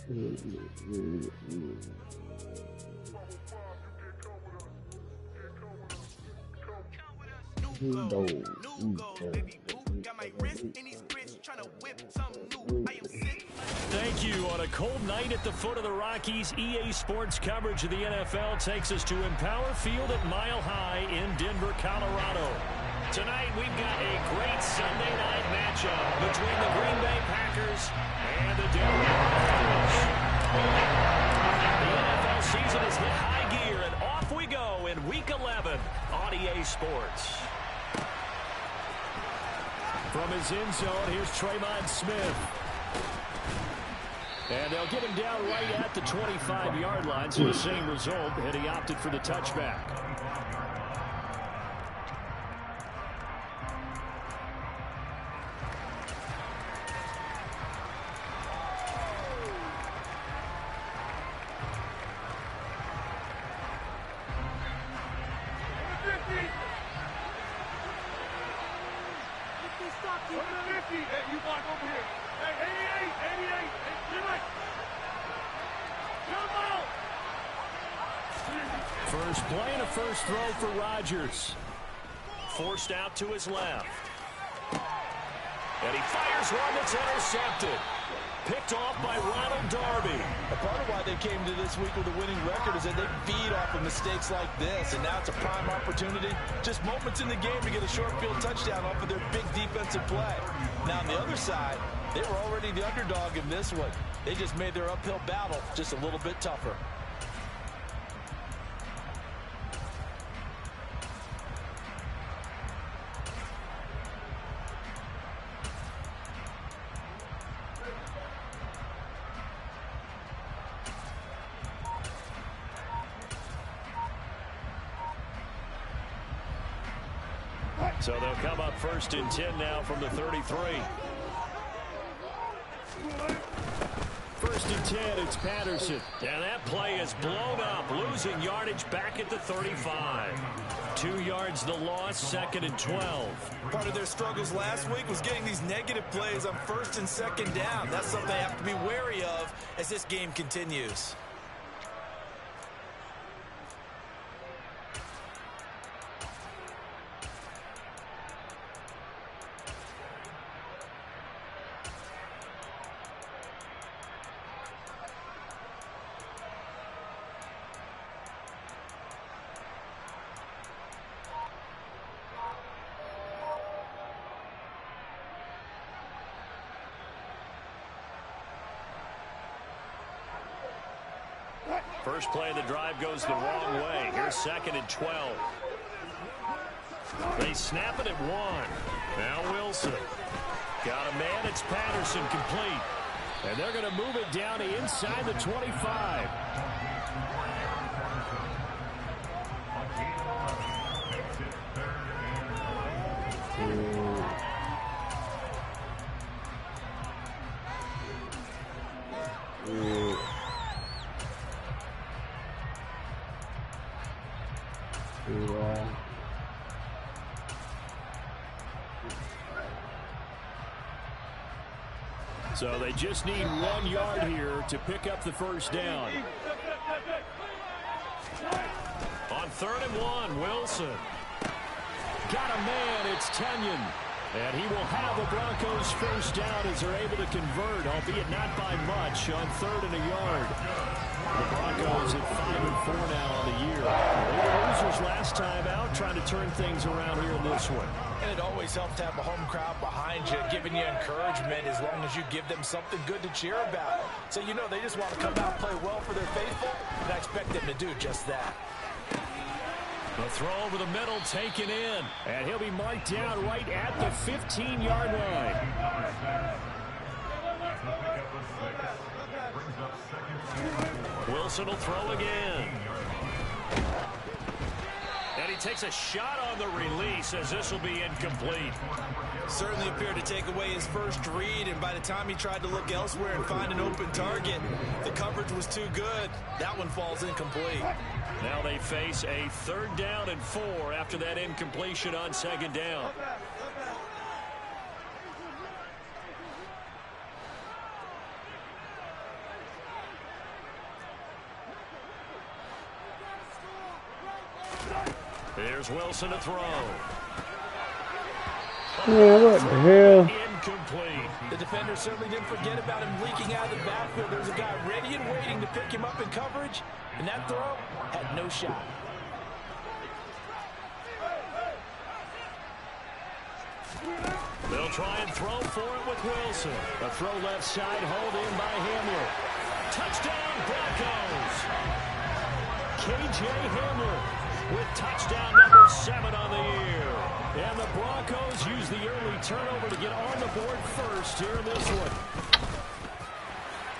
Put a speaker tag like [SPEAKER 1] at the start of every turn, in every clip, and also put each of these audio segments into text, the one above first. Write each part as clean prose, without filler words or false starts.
[SPEAKER 1] Thank you. On a cold night at the foot of the Rockies, EA Sports coverage of the NFL takes us to Empower Field at Mile High in Denver, Colorado. Tonight, we've got a great Sunday night matchup between the Green Bay Packers and the Denver Broncos. The NFL season has hit high gear, and off we go in Week 11 on EA Sports. From his end zone, here's Tremont Smith. And they'll get him down right at the 25-yard line, so the same result, and he opted for the touchback. First play and a first throw for Rodgers. Forced out to his left. And he fires one that's intercepted. Picked off by Ronald Darby.
[SPEAKER 2] A part of why they came to this week with a winning record is that they feed off of mistakes like this, and now it's a prime opportunity. Just moments in the game to get a short field touchdown off of their big defensive play. Now on the other side, they were already the underdog in this one. They just made their uphill battle just a little bit tougher.
[SPEAKER 1] So they'll come up first and 10 now from the 33. First and 10, it's Patterson. And that play is blown up, losing yardage back at the 35. 2 yards the loss, second and 12.
[SPEAKER 2] Part of their struggles last week was getting these negative plays on first and second down. That's something they have to be wary of as this game continues.
[SPEAKER 1] First play of the drive goes the wrong way. Here's second and 12. They snap it at 1. Now Wilson. Got a man. It's Patterson complete. And they're going to move it down to inside the 25. So they just need 1 yard here to pick up the first down. On 3rd and 1, Wilson. Got a man, it's Kenyon. And he will have the Broncos first down as they're able to convert, albeit not by much, on 3rd and a yard. The Broncos at 5-4 now on the year. They were losers last time out, trying to turn things around here in this one.
[SPEAKER 2] And it always helps to have a home crowd behind you, giving you encouragement as long as you give them something good to cheer about. So you know they just want to come out and play well for their faithful, and I expect them to do just that.
[SPEAKER 1] The throw over the middle taken in, and he'll be marked down right at the 15-yard line. Wilson will throw again. And he takes a shot on the release as this will be incomplete.
[SPEAKER 2] Certainly appeared to take away his first read, and by the time he tried to look elsewhere and find an open target, the coverage was too good. That one falls incomplete.
[SPEAKER 1] Now they face a 3rd down and 4 after that incompletion on 2nd down. Here's Wilson to throw.
[SPEAKER 3] Man, what the hell?
[SPEAKER 1] Incomplete.
[SPEAKER 2] The defender certainly didn't forget about him leaking out of the backfield. There's a guy ready and waiting to pick him up in coverage, and that throw had no shot.
[SPEAKER 1] They'll try and throw for it with Wilson. A throw left side, hauled in by Hamler. Touchdown, Broncos. K.J. Hamler with touchdown number 7 on the year. And the Broncos use the early turnover to get on the board first here in this one.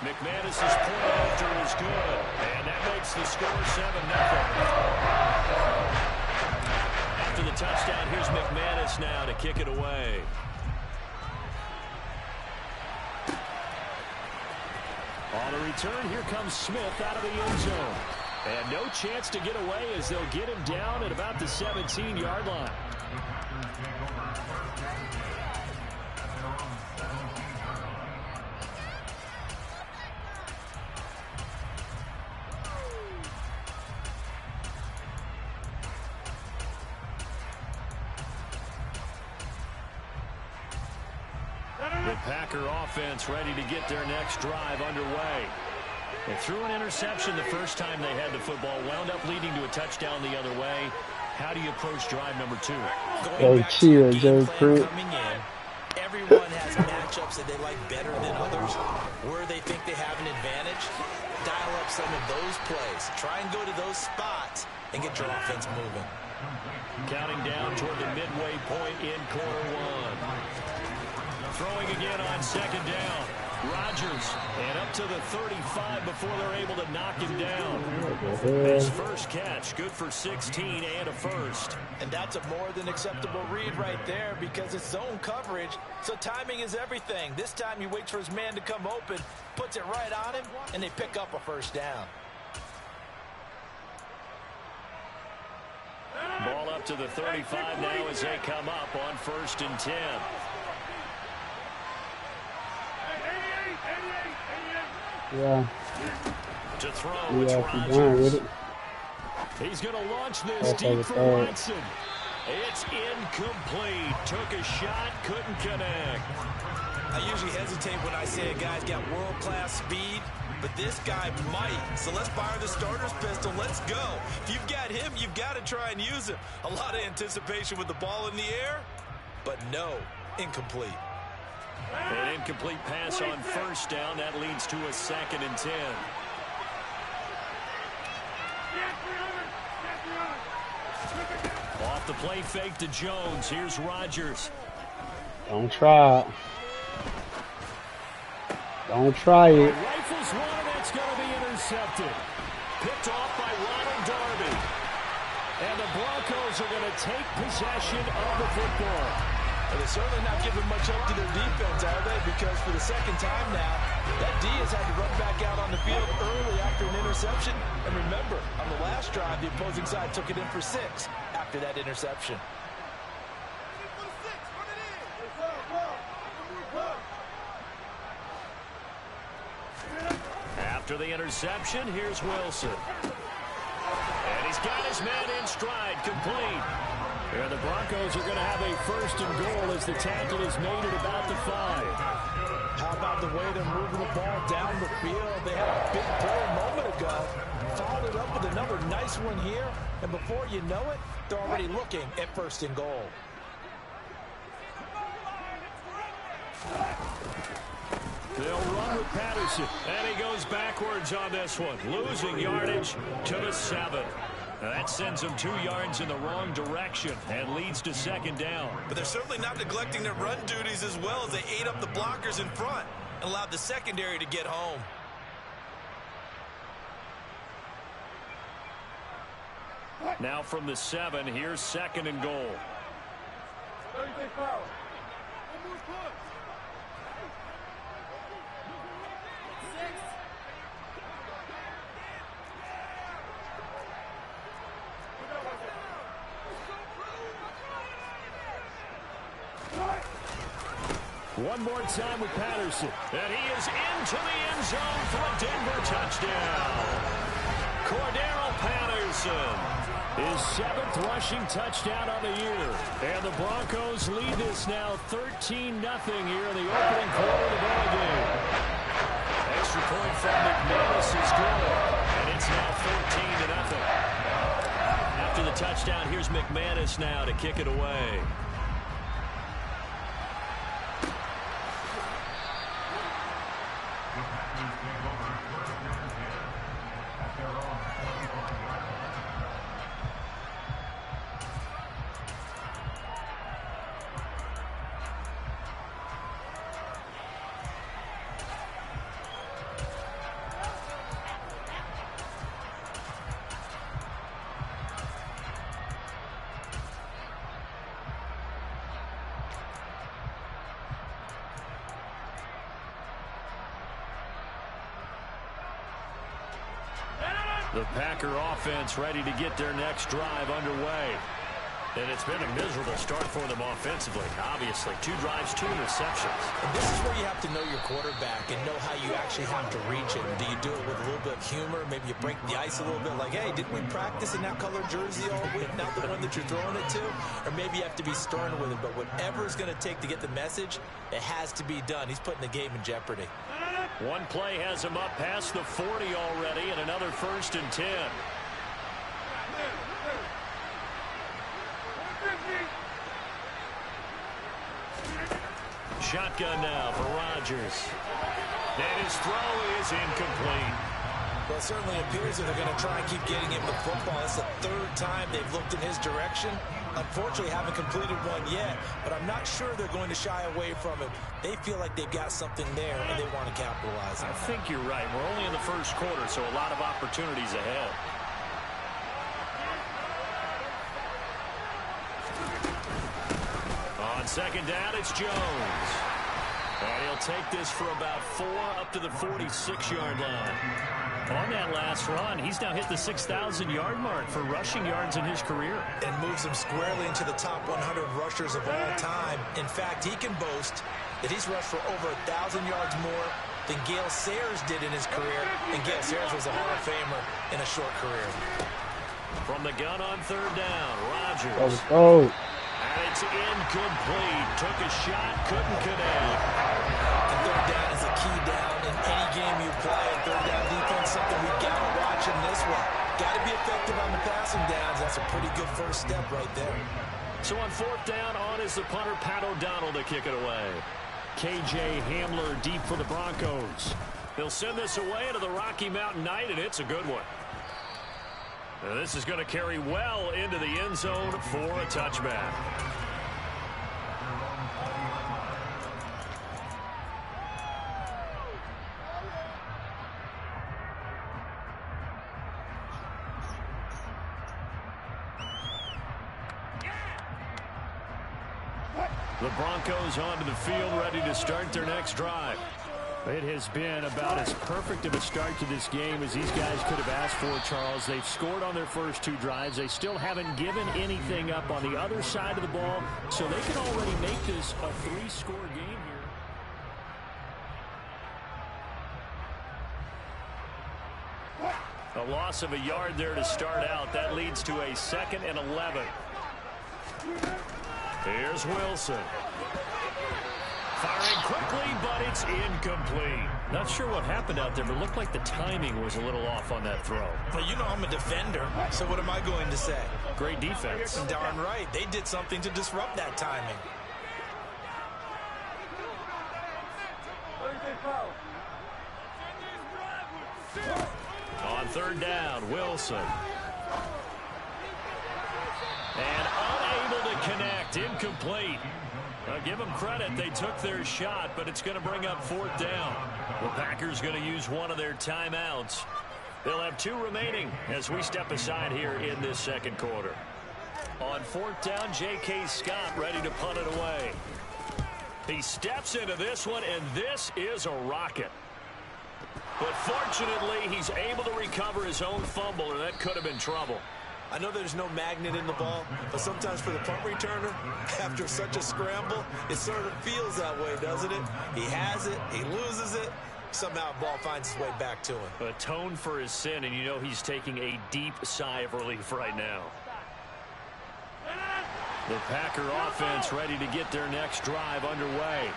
[SPEAKER 1] McManus's point after is good. And that makes the score 7-0. After the touchdown, here's McManus now to kick it away. On the return, here comes Smith out of the end zone. And no chance to get away as they'll get him down at about the 17-yard line. The Packer offense ready to get their next drive underway. They threw an interception the first time they had the football, wound up leading to a touchdown the other way. How do you approach drive number 2?
[SPEAKER 3] Hey, chill, Joe Crew.
[SPEAKER 2] Everyone has matchups that they like better than others, where they think they have an advantage. Dial up some of those plays. Try and go to those spots and get your offense moving.
[SPEAKER 1] Counting down toward the midway point in quarter 1. Throwing again on second down. Rodgers, and up to the 35 before they're able to knock him down. His first catch, good for 16 and a first.
[SPEAKER 2] And that's a more than acceptable read right there because it's zone coverage, so timing is everything. This time he waits for his man to come open, puts it right on him, and they pick up a first down.
[SPEAKER 1] Ball up to the 35 now as they come up on 1st and 10.
[SPEAKER 3] Yeah.
[SPEAKER 1] To throw,
[SPEAKER 3] With it.
[SPEAKER 1] He's going to launch this deep for Watson. It's incomplete. Took a shot, couldn't connect.
[SPEAKER 2] I usually hesitate when I say a guy's got world-class speed, but this guy might. So let's fire the starter's pistol. Let's go. If you've got him, you've got to try and use him. A lot of anticipation with the ball in the air, but no, incomplete.
[SPEAKER 1] An incomplete pass on 1st down. That leads to a 2nd and 10. Off the play fake to Jones. Here's Rodgers.
[SPEAKER 3] Don't try it. Don't try it.
[SPEAKER 1] Rifles one, that's going to be intercepted. Picked off by Ronald Darby. And the Broncos are going to take possession of the football.
[SPEAKER 2] Well, they're certainly not giving much up to their defense, are they? Because for the second time now, that D has had to run back out on the field early after an interception. And remember, on the last drive, the opposing side took it in for 6 after that interception.
[SPEAKER 1] After the interception, here's Wilson. And he's got his man in stride, complete. And the Broncos are going to have a 1st and goal as the tackle is made at about the 5.
[SPEAKER 2] How about the way they're moving the ball down the field? They had a big play a moment ago. Followed it up with another nice one here. And before you know it, they're already looking at 1st and goal.
[SPEAKER 1] They'll run with Patterson. And he goes backwards on this one. Losing yardage to the 7. Now that sends them 2 yards in the wrong direction and leads to 2nd down.
[SPEAKER 2] But they're certainly not neglecting their run duties as well as they ate up the blockers in front and allowed the secondary to get home.
[SPEAKER 1] Now from the 7, here's 2nd and goal. One more time with Patterson. And he is into the end zone for a Denver touchdown. Cordero Patterson. His 7th rushing touchdown on the year. And the Broncos lead this now 13-0 here in the opening quarter of the ball game. Extra point from McManus is good. And it's now 14-0. After the touchdown, here's McManus now to kick it away. The Packer offense ready to get their next drive underway. And it's been a miserable start for them offensively, obviously. 2 drives, 2 interceptions.
[SPEAKER 2] And this is where you have to know your quarterback and know how you actually have to reach him. Do you do it with a little bit of humor? Maybe you break the ice a little bit like, hey, didn't we practice in that color jersey all week, not the one that you're throwing it to? Or maybe you have to be stern with him. But whatever it's going to take to get the message, it has to be done. He's putting the game in jeopardy.
[SPEAKER 1] One play has him up past the 40 already, and another 1st and 10. Shotgun now for Rodgers. And his throw is incomplete.
[SPEAKER 2] Well, it certainly appears that they're going to try and keep getting him the football. It's the 3rd time they've looked in his direction. Unfortunately, haven't completed one yet, but I'm not sure they're going to shy away from it. They feel like they've got something there, and they want to capitalize on it.
[SPEAKER 1] I think you're right. We're only in the 1st quarter, so a lot of opportunities ahead. On 2nd down, it's Jones. And he'll take this for about 4 up to the 46-yard line. On that last run, he's now hit the 6,000-yard mark for rushing yards in his career.
[SPEAKER 2] And moves him squarely into the top 100 rushers of all time. In fact, he can boast that he's rushed for over 1,000 yards more than Gale Sayers did in his career. And Gale Sayers was a Hall of Famer in a short career.
[SPEAKER 1] From the gun on 3rd down, Rodgers.
[SPEAKER 3] Let's go.
[SPEAKER 1] And it's incomplete. Took a shot, couldn't connect.
[SPEAKER 2] And 3rd down is a key down in any game you play. And 3rd down defense, something we got to watch in this one. Got to be effective on the passing downs. That's a pretty good first step right there.
[SPEAKER 1] So on 4th down, on is the punter, Pat O'Donnell, to kick it away. K.J. Hamler deep for the Broncos. They'll send this away into the Rocky Mountain night, and it's a good one. Now this is going to carry well into the end zone for a touchback. The Broncos onto the field, ready to start their next drive. It has been about as perfect of a start to this game as these guys could have asked for, Charles. They've scored on their first 2 drives. They still haven't given anything up on the other side of the ball, so they can already make this a 3-score game here. A loss of a yard there to start out. That leads to a 2nd and 11. Here's Wilson. Firing quickly, but it's incomplete. Not sure what happened out there, but it looked like the timing was a little off on that throw.
[SPEAKER 2] Well, you know I'm a defender, so what am I going to say?
[SPEAKER 1] Great defense.
[SPEAKER 2] Darn right. They did something to disrupt that timing.
[SPEAKER 1] On 3rd down, Wilson. And unable to connect. Incomplete. Give them credit. They took their shot, but it's going to bring up 4th down. The Packers going to use one of their timeouts. They'll have 2 remaining as we step aside here in this 2nd quarter. On 4th down, J.K. Scott ready to punt it away. He steps into this one, and this is a rocket. But fortunately, he's able to recover his own fumble, or that could have been trouble.
[SPEAKER 2] I know there's no magnet in the ball, but sometimes for the punt returner, after such a scramble, it sort of feels that way, doesn't it? He has it, he loses it, somehow the ball finds its way back to him.
[SPEAKER 1] Atone for his sin, and you know he's taking a deep sigh of relief right now. The Packer offense ready to get their next drive underway.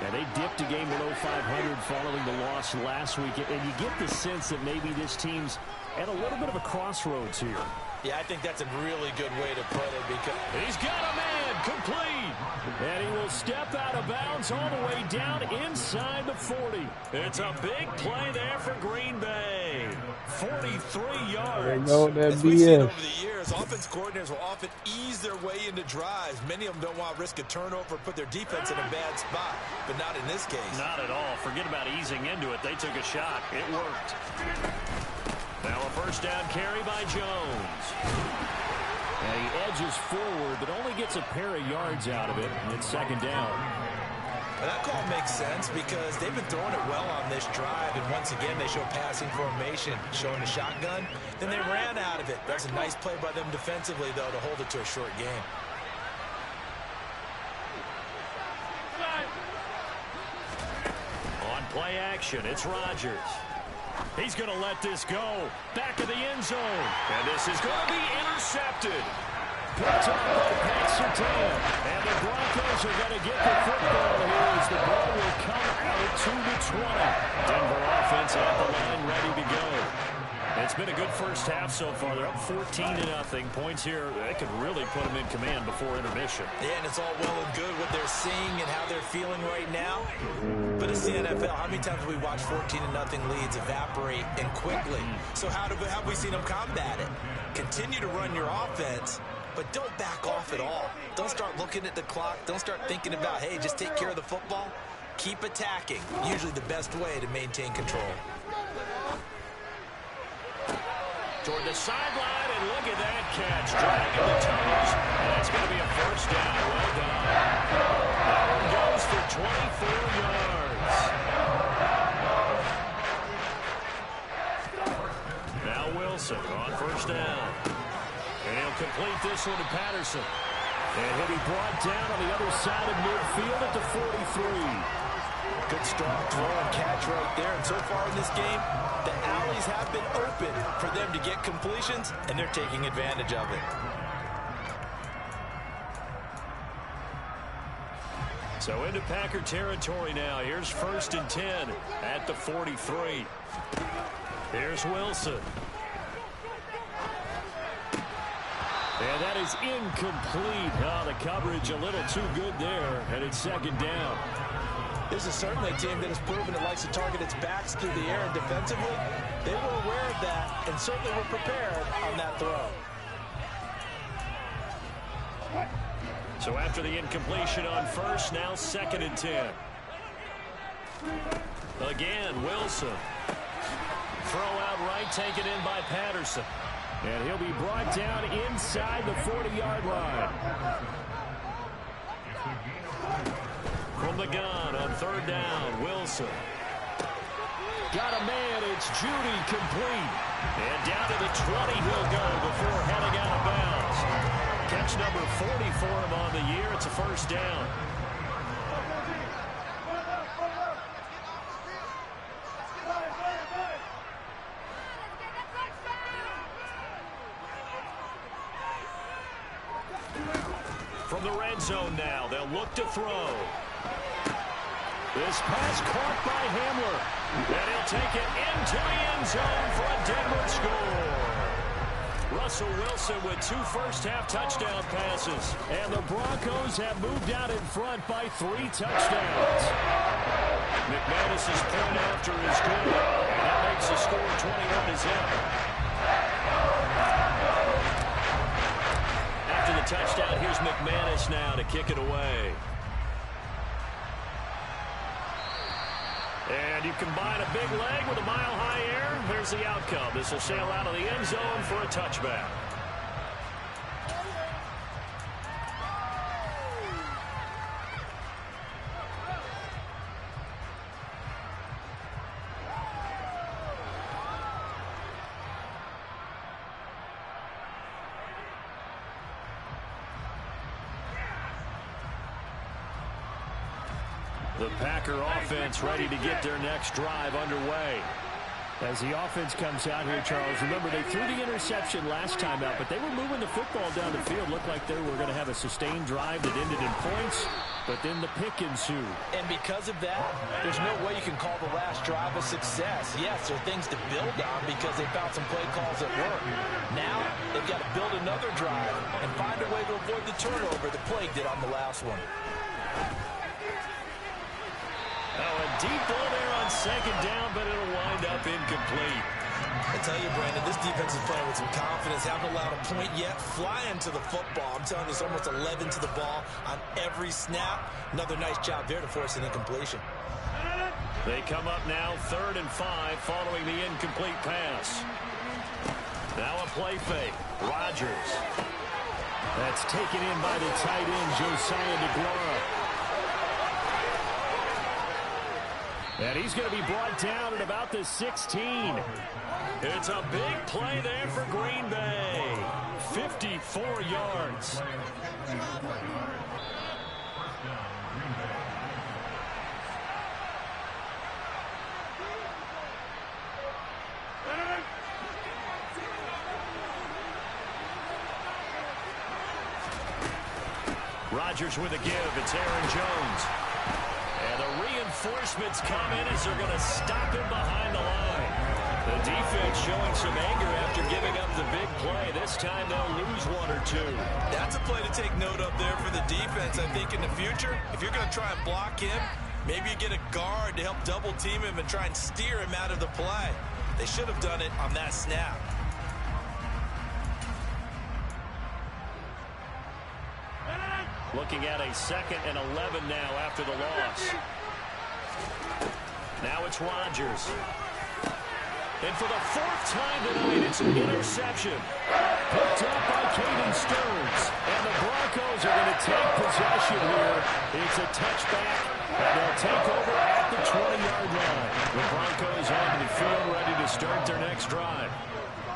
[SPEAKER 1] And they dipped a game below 500 following the loss last week. And you get the sense that maybe this team's at a little bit of a crossroads here.
[SPEAKER 2] Yeah, I think that's a really good way to put it because
[SPEAKER 1] he's got a man complete. And he will step out of bounds all the way down inside the 40. It's a big play there for Green Bay. 43 yards.
[SPEAKER 3] There you go, that
[SPEAKER 2] As we've seen
[SPEAKER 3] BS.
[SPEAKER 2] over the years, offense coordinators will often ease their way into drives. Many of them don't want to risk a turnover, put their defense in a bad spot, but not in this case.
[SPEAKER 1] Not at all. Forget about easing into it. They took a shot. It worked. Now a first down carry by Jones. And he edges forward, but only gets a pair of yards out of it. And it's second down.
[SPEAKER 2] Well, that call makes sense because they've been throwing it well on this drive. And once again, they show passing formation, showing the shotgun. Then they ran out of it. That's a nice play by them defensively, though, to hold it to a short game.
[SPEAKER 1] On play action, it's Rodgers. He's going to let this go. Back of the end zone. And this is going to be intercepted. Picked up by Pat Surtain. And the Broncos are going to get the football here as the ball will come out to the 20. Denver offense at the line ready to go. It's been a good first half so far. They're up 14-0. Points here, that could really put them in command before intermission.
[SPEAKER 2] Yeah, and it's all well and good what they're seeing and how they're feeling right now. But it's the NFL. How many times have we watched 14-0 leads evaporate and quickly? So how have we seen them combat it? Continue to run your offense, but don't back off at all. Don't start looking at the clock. Don't start thinking about, hey, just take care of the football. Keep attacking. Usually the best way to maintain control.
[SPEAKER 1] Toward the sideline, and look at that catch. Dragging the toes, and that's going to be a first down. Well done. That one goes for 24 yards. Now Wilson on first down. And he'll complete this one to Patterson. And he'll be brought down on the other side of midfield at the 43.
[SPEAKER 2] Good strong throw and catch right there. And so far in this game, the alleys have been open for them to get completions, and they're taking advantage of it.
[SPEAKER 1] So into Packer territory now. Here's 1st and 10 at the 43. Here's Wilson. And that is incomplete. Oh, the coverage a little too good there, and it's second down.
[SPEAKER 2] This is certainly a team that has proven it likes to target its backs through the air, and defensively, they were aware of that and certainly were prepared on that throw.
[SPEAKER 1] So after the incompletion on first, now 2nd and 10. Again, Wilson. Throw out right, taken in by Patterson. And he'll be brought down inside the 40-yard line. From the gun on 3rd down, Wilson. Got a man, it's Judy complete. And down to the 20 he'll go before heading out of bounds. Catch number 40 for him on the year. It's a first down. From the red zone now, they'll look to throw. This pass caught by Hamler. And he'll take it into the end zone for a Denver score. Russell Wilson with 2 first-half touchdown passes. And the Broncos have moved out in front by 3 touchdowns. McManus's point after is good. And that makes the score 21-0. After the touchdown, here's McManus now to kick it away. And you combine a big leg with a mile-high air. Here's the outcome. This will sail out of the end zone for a touchback. The Packer offense ready to get their next drive underway. As the offense comes out here, Charles, remember they threw the interception last time out, but they were moving the football down the field. Looked like they were going to have a sustained drive that ended in points, but then the pick ensued.
[SPEAKER 2] And because of that, there's no way you can call the last drive a success. Yes, there are things to build on because they found some play calls that work. Now, they've got to build another drive and find a way to avoid the turnover that plagued it on the last one.
[SPEAKER 1] Oh, a deep ball there on second down, but it'll wind up incomplete.
[SPEAKER 2] I tell you, Brandon, this defense is playing with some confidence. Haven't allowed a point yet. Flying to the football. I'm telling you, it's almost 11 to the ball on every snap. Another nice job there to force an incompletion.
[SPEAKER 1] They come up now 3rd and 5 following the incomplete pass. Now a play fake. Rodgers. That's taken in by the tight end, Josiah DeGuara. And he's going to be brought down at about the 16. It's a big play there for Green Bay. 54 yards. Rodgers with a give. It's Aaron Jones. And the reinforcements come in as they're going to stop him behind the line. The defense showing some anger after giving up the big play. This time they'll lose 1 or 2.
[SPEAKER 2] That's a play to take note of there for the defense. I think in the future, if you're going to try and block him, maybe you get a guard to help double team him and try and steer him out of the play. They should have done it on that snap.
[SPEAKER 1] Looking at a 2nd and 11 now after the loss. Now it's Rodgers. And for the 4th time tonight, it's an interception. Picked up by Caden Stearns. And the Broncos are going to take possession here. It's a touchback, and they'll take over at the 20-yard line. The Broncos onto the field ready to start their next drive.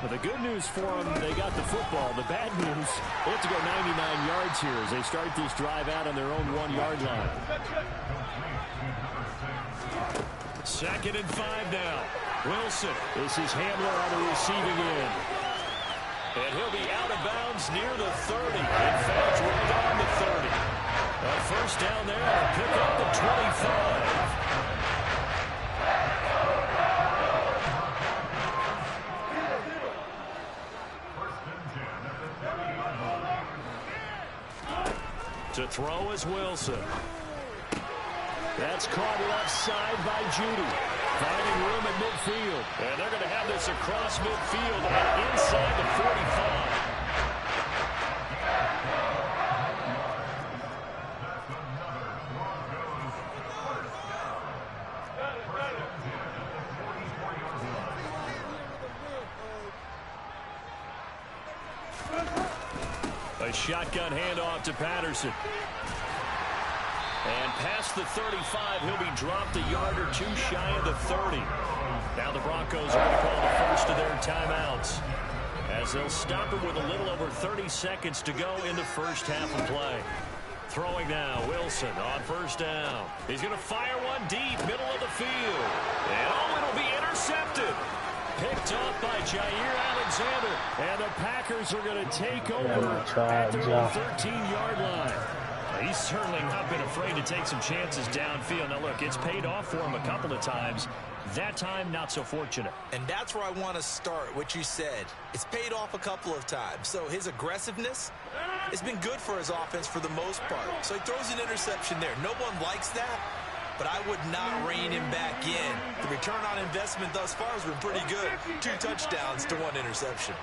[SPEAKER 1] But the good news for them, they got the football. The bad news, they have to go 99 yards here as they start this drive out on their own 1-yard line. 2nd and 5 now. Wilson. This is Hamler on the receiving end. And he'll be out of bounds near the 30. In fact, right on the 30. A first down there to pick up the 25. To throw is Wilson. That's caught left side by Judy. Finding room at midfield. And they're going to have this across midfield and inside the 45. A shotgun handoff to Patterson. And past the 35, he'll be dropped a yard or two shy of the 30. Now the Broncos are going to call the first of their timeouts, as they'll stop it with a little over 30 seconds to go in the first half of play. Throwing now, Wilson on first down. He's going to fire one deep, middle of the field. And it'll be intercepted. Picked off by Jair Alexander. And the Packers are going to take over at their 13-yard line. He's certainly not been afraid to take some chances downfield. Now, look, it's paid off for him a couple of times. That time, not so fortunate.
[SPEAKER 2] And that's where I want to start, what you said. It's paid off a couple of times. So his aggressiveness has been good for his offense for the most part. So he throws an interception there. No one likes that, but I would not rein him back in. The return on investment thus far has been pretty good. 2 touchdowns to 1 interception.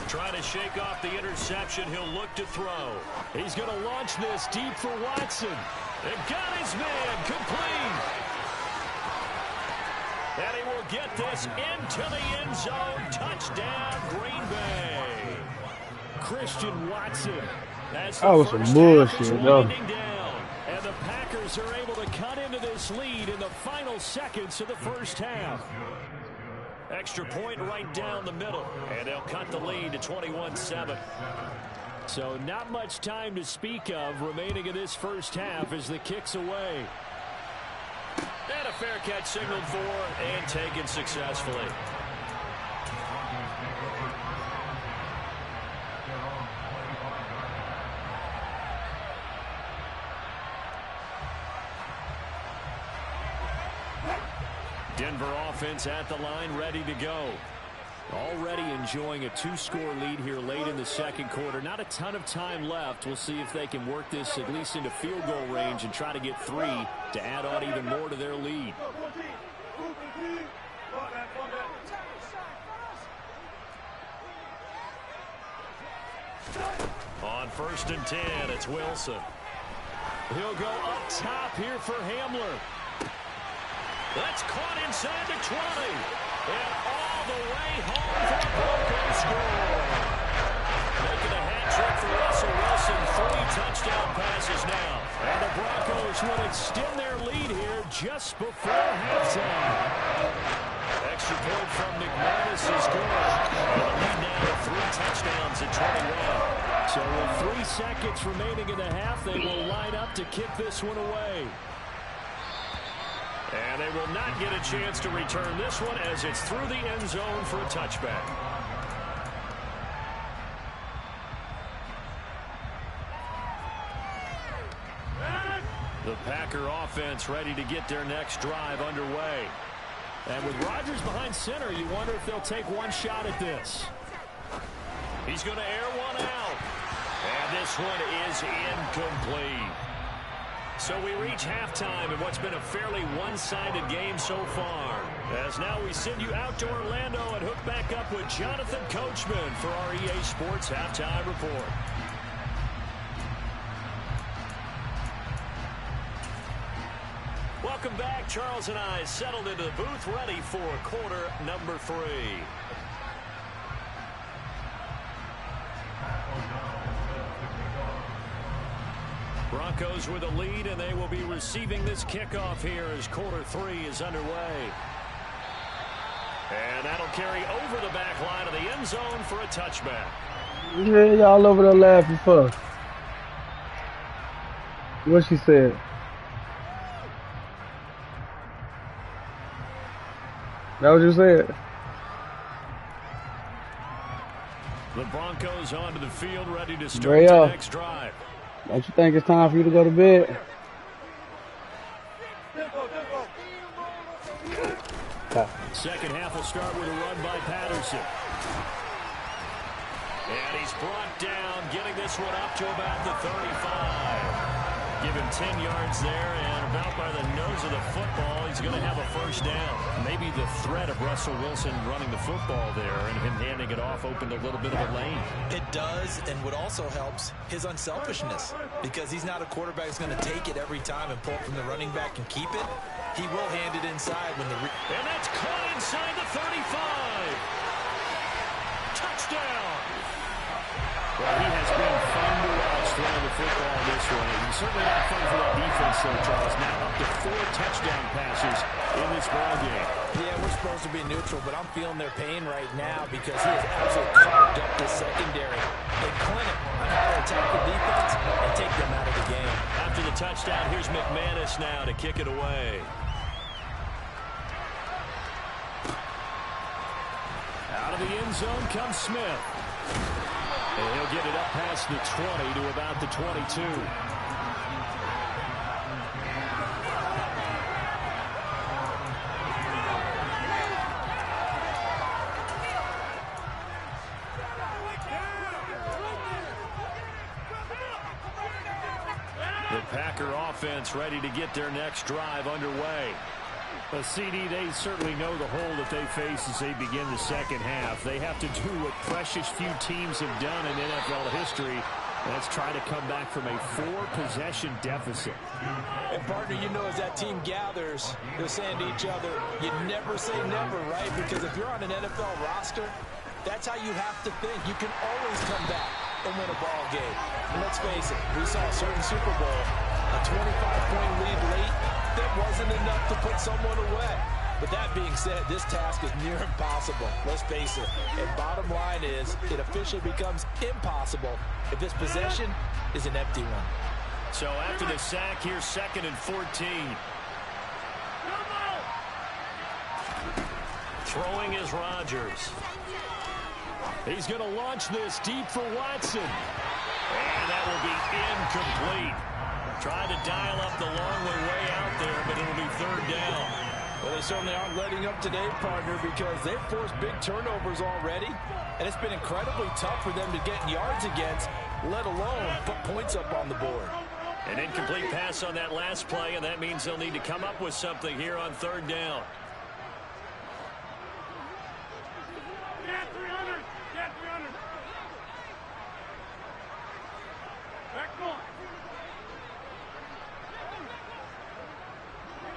[SPEAKER 1] Trying to shake off the interception, he'll look to throw. He's going to launch this deep for Watson. And got his man complete. And he will get this into the end zone. Touchdown, Green Bay. Christian Watson. That's the
[SPEAKER 3] was some bullshit, though.
[SPEAKER 1] And the Packers are able to cut into this lead in the final seconds of the first half. Extra point right down the middle, and they'll cut the lead to 21-7. So not much time to speak of remaining in this first half as the kick's away. And a fair catch signaled for and taken successfully. Denver offense at the line, ready to go. Already enjoying a 2-score lead here late in the second quarter. Not a ton of time left. We'll see if they can work this at least into field goal range and try to get 3 to add on even more to their lead. On 1st and 10, it's Wilson. He'll go up top here for Hamler. That's caught inside the 20. And all the way home for a Broncos score. Making a hat trick for Russell Wilson. 3 touchdown passes now. And the Broncos will extend their lead here just before halftime. Extra point from McManus is good. And the lead now to 3 touchdowns at 21. So with 3 seconds remaining in the half, they will line up to kick this one away. And they will not get a chance to return this one as it's through the end zone for a touchback. The Packer offense ready to get their next drive underway. And with Rodgers behind center, you wonder if they'll take one shot at this. He's going to air one out. And this one is incomplete. So we reach halftime in what's been a fairly one-sided game so far. As now we send you out to Orlando and hook back up with Jonathan Coachman for our EA Sports Halftime Report. Welcome back. Charles and I settled into the booth ready for quarter number 3. Broncos with a lead, and they will be receiving this kickoff here as quarter 3 is underway. And that'll carry over the back line of the end zone for a touchback.
[SPEAKER 3] Yeah, y'all over there laughing for? What she said? That what you said?
[SPEAKER 1] The Broncos onto the field, ready to start the next drive.
[SPEAKER 3] Don't you think it's time for you to go to bed?
[SPEAKER 1] Second half will start with a run by Patterson. And he's brought down, getting this one up to about the 35. Give him 10 yards there, and about by the nose of the football, he's going to have a first down. Maybe the threat of Russell Wilson running the football there and him handing it off opened a little bit of a lane.
[SPEAKER 2] It does, and what also helps, his unselfishness, because he's not a quarterback who's going to take it every time and pull it from the running back and keep it. He will hand it inside when the...
[SPEAKER 1] And that's caught inside the 35. Touchdown. Well, he has been fun to watch throwing the football this way. He's certainly not fun for that defense, though, Charles. Now up to 4 touchdown passes in this ball game.
[SPEAKER 2] Yeah, we're supposed to be neutral, but I'm feeling their pain right now because he has absolutely carved up the secondary. They clinic on how to attack the defense and take them out of the game.
[SPEAKER 1] After the touchdown, here's McManus now to kick it away. Out of the end zone comes Smith. And he'll get it up past the 20 to about the 22. The Packer offense ready to get their next drive underway. But CD, they certainly know the hole that they face as they begin the second half. They have to do what precious few teams have done in NFL history. That's try to come back from a 4-possession deficit.
[SPEAKER 2] And partner, you know, as that team gathers, they're saying to each other, you never say never, right? Because if you're on an NFL roster, that's how you have to think. You can always come back and win a ball game. And let's face it, we saw a certain Super Bowl, a 25-point lead late. That wasn't enough to put someone away. But that being said, this task is near impossible. Let's face it. And bottom line is, it officially becomes impossible if this possession is an empty one.
[SPEAKER 1] So after the sack, here's 2nd and 14. Throwing is Rodgers. He's going to launch this deep for Watson. And that will be incomplete. Tried to dial up the long way out there, but it'll be third down.
[SPEAKER 2] Well, they certainly aren't letting up today, partner, because they've forced big turnovers already, and it's been incredibly tough for them to get yards against, let alone put points up on the board.
[SPEAKER 1] An incomplete pass on that last play, and that means they'll need to come up with something here on third down.
[SPEAKER 4] Get 300! Get 300! Back one!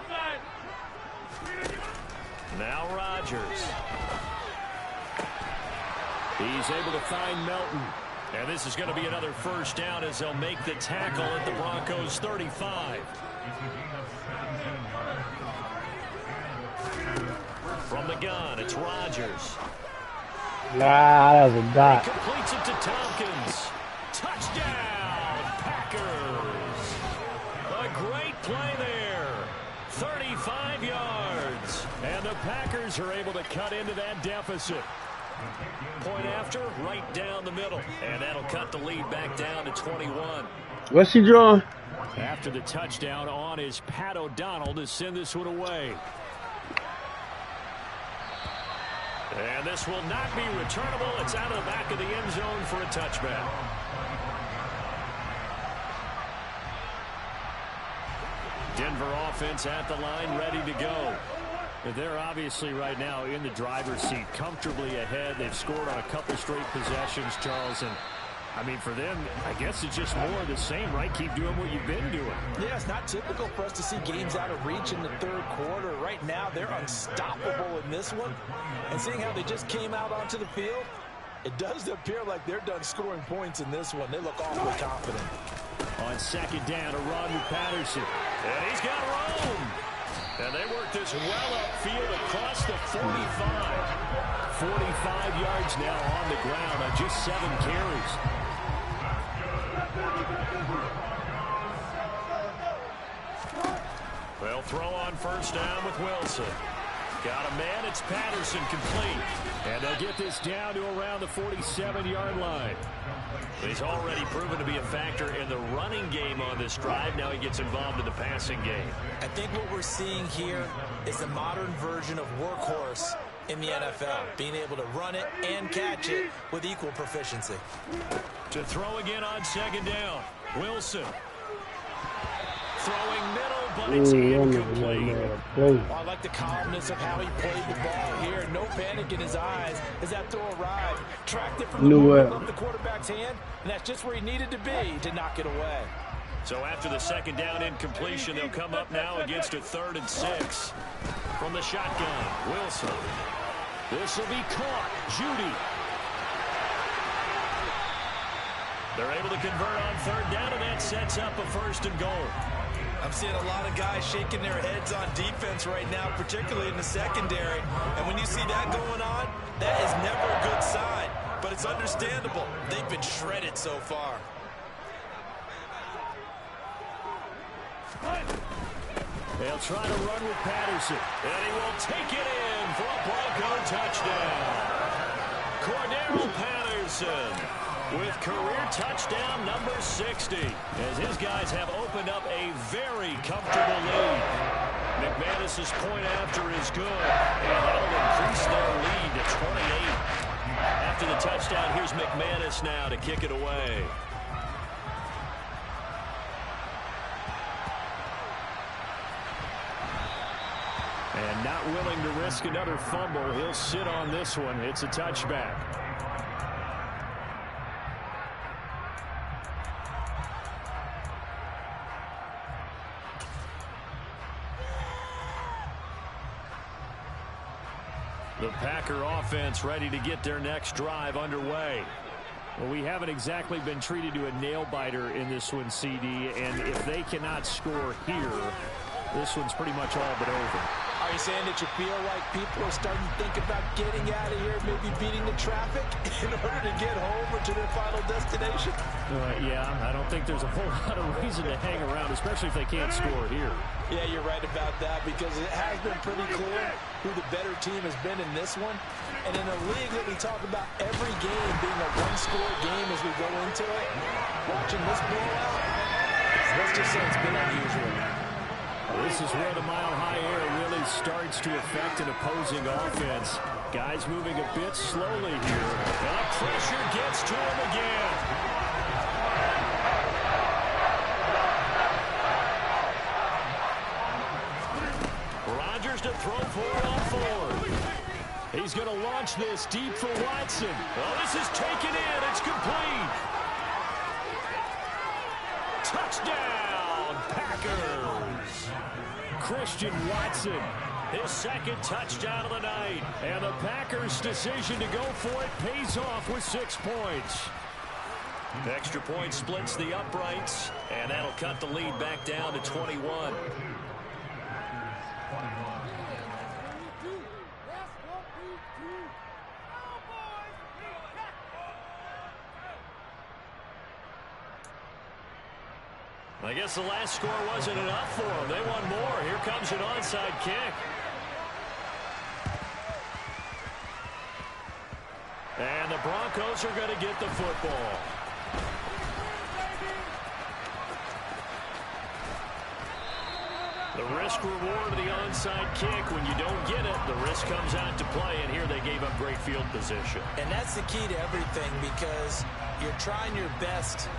[SPEAKER 4] Inside!
[SPEAKER 1] Now Rodgers. He's able to find Melton. And this is going to be another first down as they'll make the tackle at the Broncos 35. From the gun, it's Rodgers.
[SPEAKER 3] Nah, that was a dot.
[SPEAKER 1] He completes it to Tompkins. Touchdown, Packers. A great play there. 35 yards. And the Packers are able to cut into that deficit. Point after, right down the middle. And that'll cut the lead back down to 21.
[SPEAKER 3] What's she drawing?
[SPEAKER 1] After the touchdown on is Pat O'Donnell to send this one away. And this will not be returnable. It's out of the back of the end zone for a touchback. Denver offense at the line, ready to go. They're obviously right now in the driver's seat, comfortably ahead. They've scored on a couple straight possessions, Charles. And, I mean, for them, I guess it's just more of the same, right? Keep doing what you've been doing.
[SPEAKER 2] Yeah, it's not typical for us to see games out of reach in the third quarter. Right now, they're unstoppable in this one. And seeing how they just came out onto the field, it does appear like they're done scoring points in this one. They look awfully confident.
[SPEAKER 1] On second down, a run with Patterson. And he's got room. And they work this well upfield across the 45. 45 yards now on the ground on just 7 carries. They'll throw on first down with Wilson. Got a man, it's Patterson, complete. And they'll get this down to around the 47-yard line. He's already proven to be a factor in the running game on this drive. Now he gets involved in the passing game.
[SPEAKER 2] I think what we're seeing here is the modern version of workhorse in the NFL, being able to run it and catch it with equal proficiency.
[SPEAKER 1] To throw again on second down, Wilson. Throwing middle, but it's incomplete.
[SPEAKER 2] I like the calmness of how he played the ball here. No panic in his eyes as that throw arrived. Tracked it from the moment off the quarterback's hand, and that's just where he needed to be to knock it away.
[SPEAKER 1] So after the second down incompletion, they'll come up now against a 3rd and 6. From the shotgun, Wilson. This will be caught. Judy. They're able to convert on third down, and that sets up a 1st and goal.
[SPEAKER 2] I'm seeing a lot of guys shaking their heads on defense right now, particularly in the secondary. And when you see that going on, that is never a good sign. But it's understandable. They've been shredded so far.
[SPEAKER 1] They'll try to run with Patterson. And he will take it in for a Bronco touchdown. Cordero Patterson with career touchdown number 60, as his guys have opened up a very comfortable lead. McManus's point after is good, and that'll increase their lead to 28. After the touchdown, here's McManus now to kick it away. And not willing to risk another fumble, he'll sit on this one. It's a touchback. The Packer offense ready to get their next drive underway. Well, we haven't exactly been treated to a nail-biter in this one, CD, and if they cannot score here, this one's pretty much all but over.
[SPEAKER 2] Are you saying that you feel like people are starting to think about getting out of here, maybe beating the traffic in order to get home or to their final destination?
[SPEAKER 1] Yeah, I don't think there's a whole lot of reason to hang around, especially if they can't score here.
[SPEAKER 2] Yeah, you're right about that because it has been pretty clear who the better team has been in this one. And in a league that we talk about every game being a one-score game as we go into it, watching this blowout, let's just say it's been unusual.
[SPEAKER 1] This is where the mile-high air really starts to affect an opposing offense. Guys moving a bit slowly here. And the pressure gets to him again. Rodgers to throw for it on forward. He's going to launch this deep for Watson. Oh, this is taken in. It's complete. Touchdown, Packers. Christian Watson, his second touchdown of the night. And the Packers' decision to go for it pays off with 6 points. Extra point splits the uprights, and that'll cut the lead back down to 21. I guess the last score wasn't enough for them. They want more. Here comes an onside kick. And the Broncos are going to get the football. The risk-reward of the onside kick. When you don't get it, the risk comes out to play, and here they gave up great field position.
[SPEAKER 2] And that's the key to everything because you're trying your best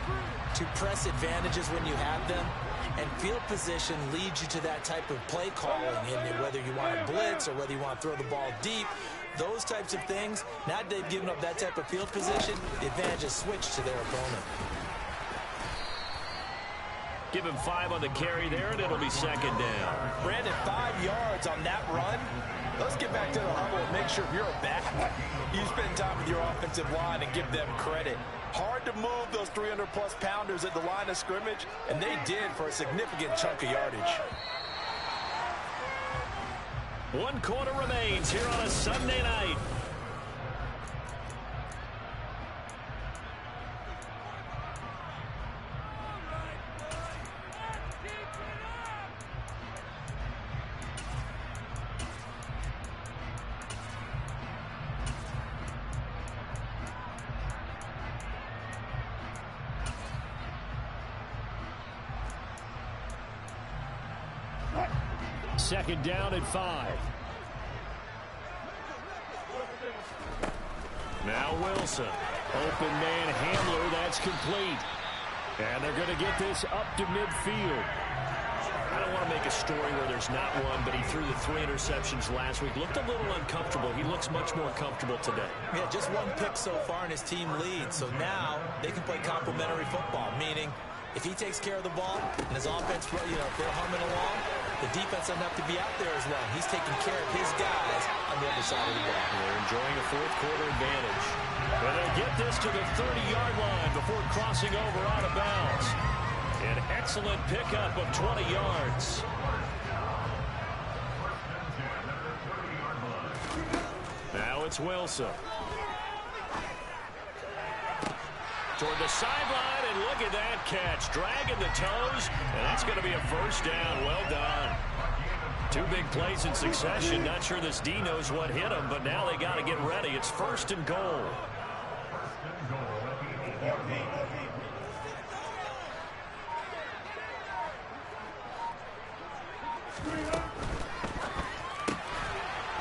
[SPEAKER 2] to press advantages when you have them, and field position leads you to that type of play calling, and whether you want to blitz or whether you want to throw the ball deep, those types of things. Now that they've given up that type of field position, the advantage is switched to their opponent.
[SPEAKER 1] Give him 5 on the carry there, and it'll be second down.
[SPEAKER 2] Brandon, 5 yards on that run. Let's get back to the huddle and make sure you're a back. You spend time with your offensive line and give them credit. Hard to move those 300-plus pounders at the line of scrimmage, and they did for a significant chunk of yardage.
[SPEAKER 1] 1 quarter remains here on a Sunday night. Second down at 5. Now Wilson. Open man Handler. That's complete. And they're going to get this up to midfield. I don't want to make a story where there's not one, but he threw the 3 interceptions last week. Looked a little uncomfortable. He looks much more comfortable today.
[SPEAKER 2] Yeah, just 1 pick so far and his team leads. So now they can play complementary football, meaning if he takes care of the ball and his offense, if they're humming along, the defense doesn't have to be out there as well. He's taking care of his guys on the other side of the ball.
[SPEAKER 1] They're enjoying a 4th quarter advantage. And they'll get this to the 30-yard line before crossing over out of bounds. An excellent pickup of 20 yards. Now it's Wilson. Toward the sideline, and look at that catch. Dragging the toes, and that's going to be a first down. Well done. 2 big plays in succession. Not sure this D knows what hit him, but now they got to get ready. It's 1st and goal.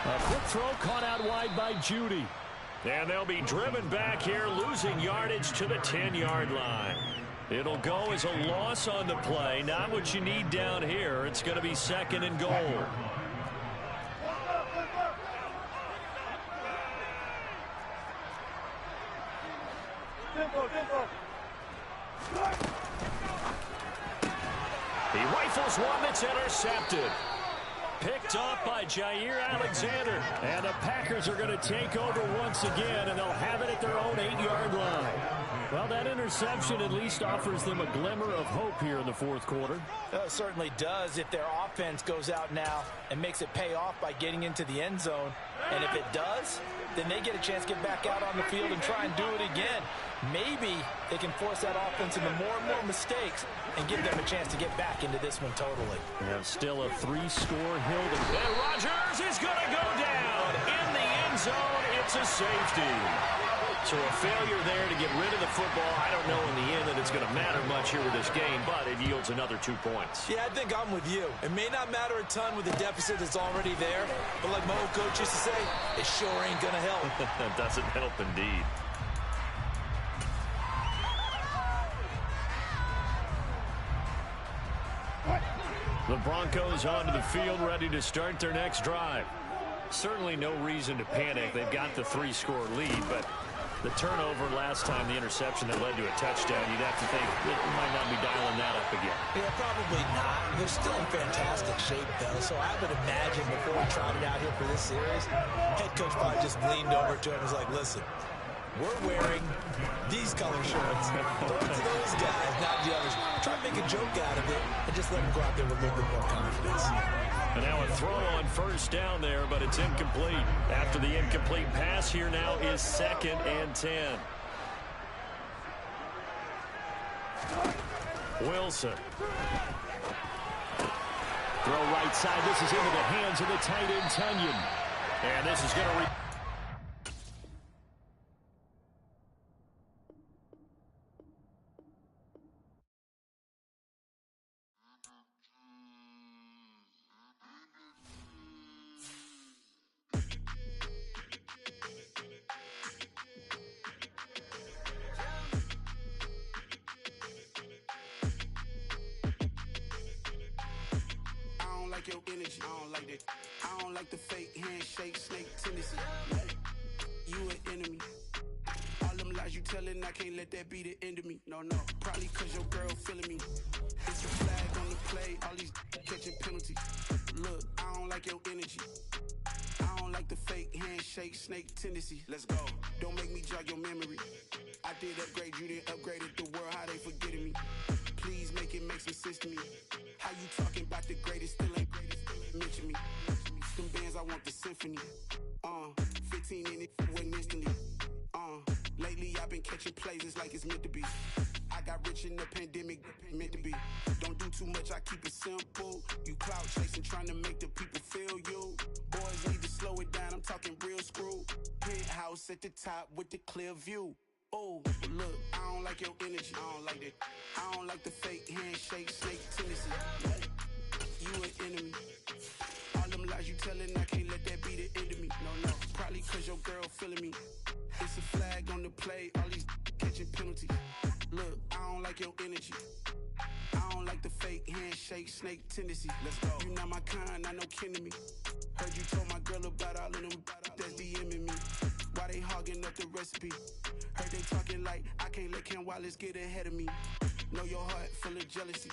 [SPEAKER 1] A quick throw caught out wide by Judy. And they'll be driven back here, losing yardage to the 10-yard line. It'll go as a loss on the play. Not what you need down here. It's going to be 2nd and goal. He rifles one that's intercepted. Picked off by Jair Alexander. And the Packers are going to take over once again, and they'll have it at their own 8-yard line. Well, that interception at least offers them a glimmer of hope here in the fourth quarter.
[SPEAKER 2] It certainly does if their offense goes out now and makes it pay off by getting into the end zone. And if it does, then they get a chance to get back out on the field and try and do it again. Maybe they can force that offense into more and more mistakes and give them a chance to get back into this one totally.
[SPEAKER 1] And still a 3-score hill. And Rodgers is going to go down in the end zone. It's a safety. So a failure there to get rid of the football. I don't know in the end that it's going to matter much here with this game, but it yields another 2 points.
[SPEAKER 2] Yeah, I think I'm with you. It may not matter a ton with the deficit that's already there, but like my old coach used to say, it sure ain't going to help.
[SPEAKER 1] It doesn't help indeed. The Broncos onto the field, ready to start their next drive. Certainly no reason to panic. They've got the 3-score lead, but the turnover last time, the interception that led to a touchdown, you'd have to think it might not be dialing that up again.
[SPEAKER 2] Yeah, probably not. They're still in fantastic shape, though, so I would imagine before we trotted out here for this series, head coach probably just leaned over to him and was like, listen, we're wearing these color shirts. Throw it to those guys, not the others. Try to make a joke out of it and just let them go out there with a little bit more confidence.
[SPEAKER 1] And now a throw on first down there, but it's incomplete. After the incomplete pass, here now is 2nd and 10. Wilson. Throw right side. This is into the hands of the tight end, Tunyon. And this is going to...
[SPEAKER 5] Your energy, I don't like that. I don't like the fake handshake, snake tendency. You an enemy. All them lies you telling, I can't let that be the end of me. No, probably cause your girl feeling me. It's a flag on the play, all these catching penalties. Look, I don't like your energy. I don't like the fake handshake, snake tendency. Let's go. Don't make me jog your memory. I did upgrade, you didn't upgrade it. The world, how they forgetting me. Please make it make some sense to me. How you talking about the greatest, still ain't mention me. Them bands, I want the symphony. 15 in it, wasn't instantly. Lately I've been catching plays, it's like it's meant to be. I got rich in the pandemic, meant to be. Don't do too much, I keep it simple. You clout chasing, trying to make the people feel you. Boys need to slow it down, I'm talking real screw. Penthouse at the top with the clear view. Oh, look, I don't like your energy. I don't like that. I don't like the fake handshake, snake tendency. You an enemy. All them lies you telling, I can't let that be the end of me. No, probably cause your girl feeling me. It's a flag on the play, all these catching penalties. Look, I don't like your energy. I don't like the fake handshake, snake tendency. Let's go. You not my kind, I know kin to me. Heard you told my girl about all of them that's DMing me. Why they hogging up the recipe? Heard they talking like I can't let Ken Wallace get ahead of me. Know your heart full of jealousy.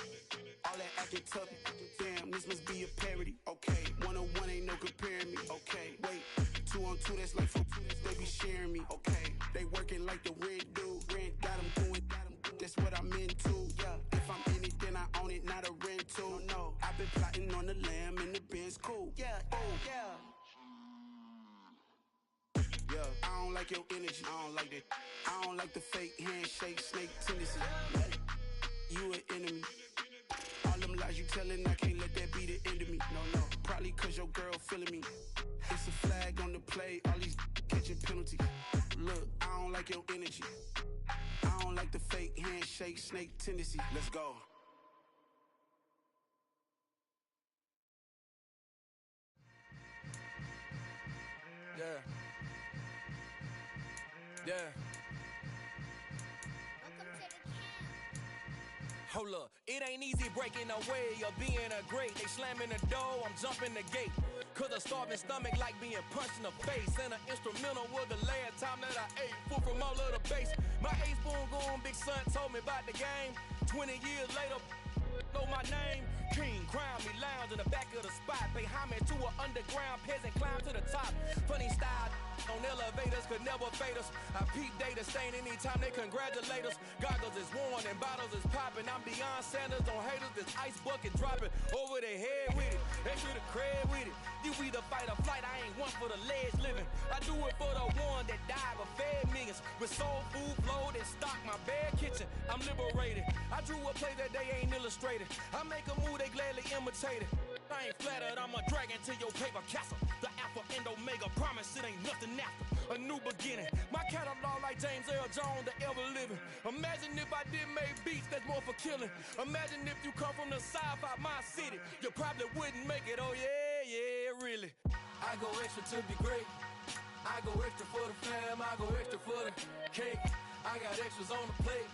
[SPEAKER 5] All that acting tough, damn, this must be a parody. Okay, 1-on-1 ain't no comparing me. Okay, wait, 2-on-2, that's like 4, they be sharing me. Okay, they working like the rent dude. Rent got them doing, that's what I'm into. Yeah, if I'm in it, then I own it, not a rental. No, I've been plotting on the lamb and the Benz cool. Yeah, oh, yeah. Yeah, I don't like your energy. I don't like that. I don't like the fake handshake, snake tendency. You an enemy. All them lies you telling, I can't let that be the end of me. No, probably cause your girl feeling me. It's a flag on the play, all these catching penalties. Look, I don't like your energy. I don't like the fake handshake, snake tendency. Let's go.
[SPEAKER 6] Yeah. Yeah. Hold up, it ain't easy breaking away or being a great. They slamming the door, I'm jumping the gate. Cause a starving stomach like being punched in the face. And an instrumental was the last time that I ate food from all of the base. My A-spoon going, big son told me about the game. 20 years later, know my name. King, crown me, lounging the back of the spot. Pay homage to an underground peasant, climb to the top. Funny style on elevators could never fade us. I peep data stain anytime they congratulate us. Goggles is worn and bottles is popping. I'm beyond Sanders on haters, this ice bucket dropping over their head with it. They should have cred with it. You either fight or flight, I ain't one for the ledge living. I do it for the one that died but fed millions. With soul food flowed and stock my bare kitchen. I'm liberated. I drew a play that they ain't illustrated. I make a move, they gladly imitate it. I ain't flattered, I'm a dragon to your paper castle. The Alpha and Omega, promise it ain't nothing after. A new beginning. My catalog like James Earl Jones, the ever living. Imagine if I did make beats that's more for killing. Imagine if you come from the south out my city. You probably wouldn't make it, oh yeah, really. I go extra to be great. I go extra for the fam, I go extra for the cake. I got extras on the plate.